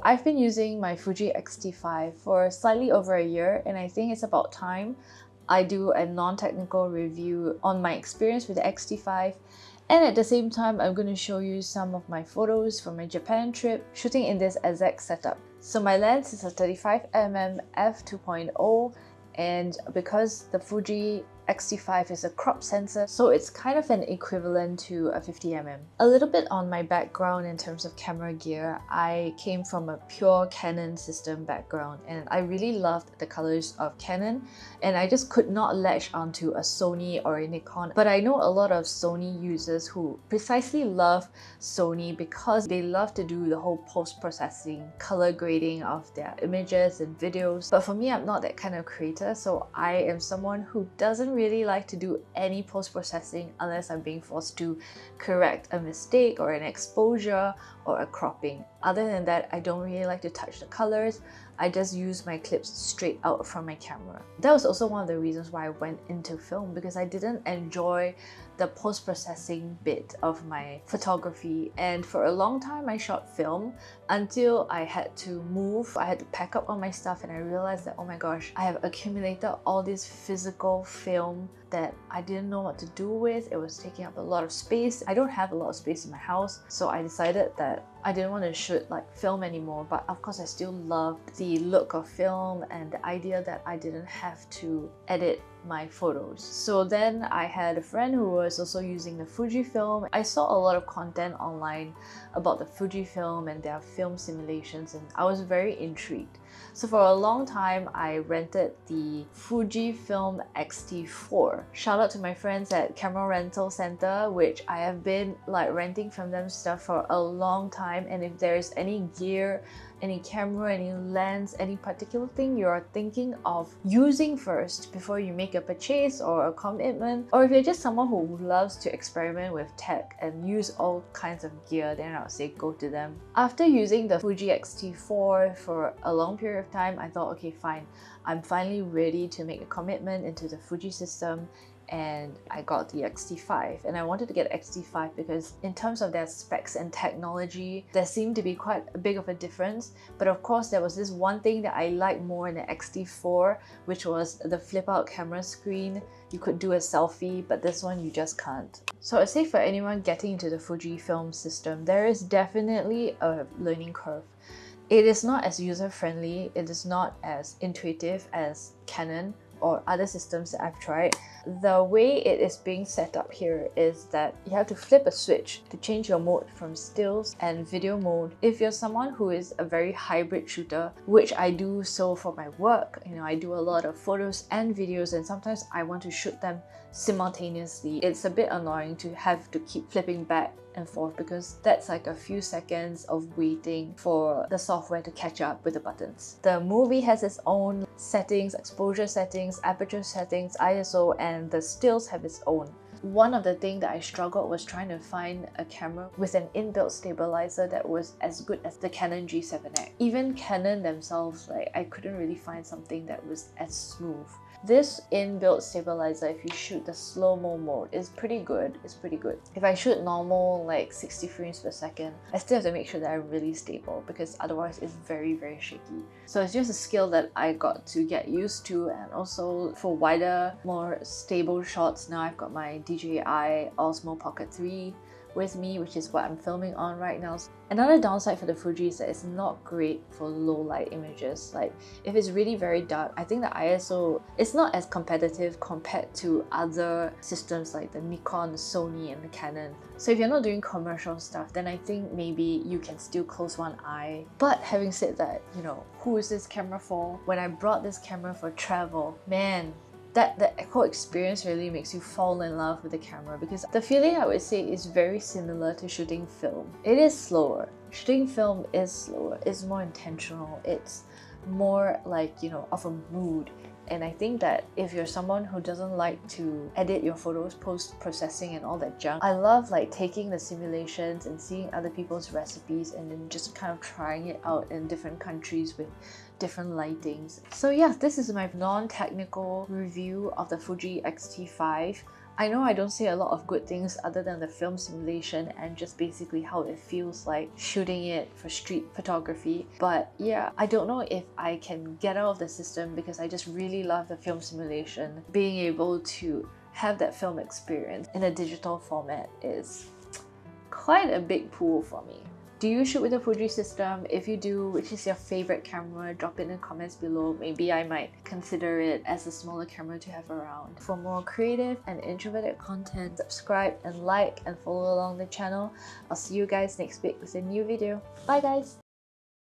I've been using my Fuji XT5 for slightly over a year, and I think it's about time I do a non-technical review on my experience with the XT5. And at the same time, I'm going to show you some of my photos from my Japan trip shooting in this exact setup. So my lens is a 35mm f2.0, and because the Fuji XT5 is a crop sensor, so it's kind of an equivalent to a 50mm. A little bit on my background in terms of camera gear, I came from a pure Canon system background and I really loved the colors of Canon, and I just could not latch onto a Sony or a Nikon. But I know a lot of Sony users who precisely love Sony because they love to do the whole post-processing, color grading of their images and videos. But for me, I'm not that kind of creator, so I am someone who doesn't really like to do any post-processing unless I'm being forced to correct a mistake or an exposure or a cropping. Other than that, I don't really like to touch the colors. I just use my clips straight out from my camera. That was also one of the reasons why I went into film, because I didn't enjoy the post-processing bit of my photography. And for a long time I shot film until I had to move. I had to pack up all my stuff and I realized that, oh my gosh, I have accumulated all this physical film that I didn't know what to do with. It was taking up a lot of space. I don't have a lot of space in my house, so I decided that I didn't want to shoot like film anymore. But of course I still loved the look of film and the idea that I didn't have to edit my photos. So then I had a friend who was also using the Fujifilm. I saw a lot of content online about the Fujifilm and their film simulations, and I was very intrigued. So for a long time, I rented the Fujifilm XT4. Shout out to my friends at Camera Rental Center, which I have been like renting from them stuff for a long time. And if there's any gear, any camera, any lens, any particular thing you're thinking of using first before you make a purchase or a commitment, or if you're just someone who loves to experiment with tech and use all kinds of gear, then I would say go to them. After using the Fuji XT4 for a long period of time, I thought, okay, fine, I'm finally ready to make a commitment into the Fuji system, and I got the XT5. And I wanted to get XT5 because in terms of their specs and technology, there seemed to be quite a big of a difference. But of course, there was this one thing that I liked more in the XT4, which was the flip out camera screen. You could do a selfie, but this one you just can't. So I'd say for anyone getting into the Fujifilm system, there is definitely a learning curve. It is not as user-friendly, it is not as intuitive as Canon or other systems that I've tried. The way it is being set up here is that you have to flip a switch to change your mode from stills and video mode. If you're someone who is a very hybrid shooter, which I do so for my work, I do a lot of photos and videos, and sometimes I want to shoot them simultaneously. It's a bit annoying to have to keep flipping back and forth because that's like a few seconds of waiting for the software to catch up with the buttons. The movie has its own settings, exposure settings, aperture settings, ISO, and the stills have its own. One of the things that I struggled was trying to find a camera with an inbuilt stabilizer that was as good as the Canon G7X. Even Canon themselves, I couldn't really find something that was as smooth. This inbuilt stabilizer, if you shoot the slow-mo mode, is pretty good. It's pretty good. If I shoot normal, like 60 frames per second, I still have to make sure that I'm really stable because otherwise it's very, very shaky. So it's just a skill that I got to get used to, and also for wider, more stable shots, now I've got my DJI Osmo Pocket 3 with me, which is what I'm filming on right now. Another downside for the Fuji is that it's not great for low light images. Like if it's really very dark, I think the ISO is not as competitive compared to other systems like the Nikon, the Sony, and the Canon. So if you're not doing commercial stuff, then I think maybe you can still close one eye. But having said that, who is this camera for? When I brought this camera for travel, man, the whole experience really makes you fall in love with the camera, because the feeling, I would say, is very similar to shooting film. It is slower. Shooting film is slower. It's more intentional. It's more like, of a mood. And I think that if you're someone who doesn't like to edit your photos, post-processing and all that junk, I love taking the simulations and seeing other people's recipes and then just kind of trying it out in different countries with different lightings. So yeah, this is my non-technical review of the Fuji XT5. I know I don't say a lot of good things other than the film simulation and just basically how it feels like shooting it for street photography, but yeah, I don't know if I can get out of the system because I just really love the film simulation. Being able to have that film experience in a digital format is quite a big pull for me. Do you shoot with a Fuji system? If you do, which is your favorite camera? Drop it in the comments below. Maybe I might consider it as a smaller camera to have around. For more creative and introverted content, subscribe and like and follow along the channel. I'll see you guys next week with a new video. Bye guys!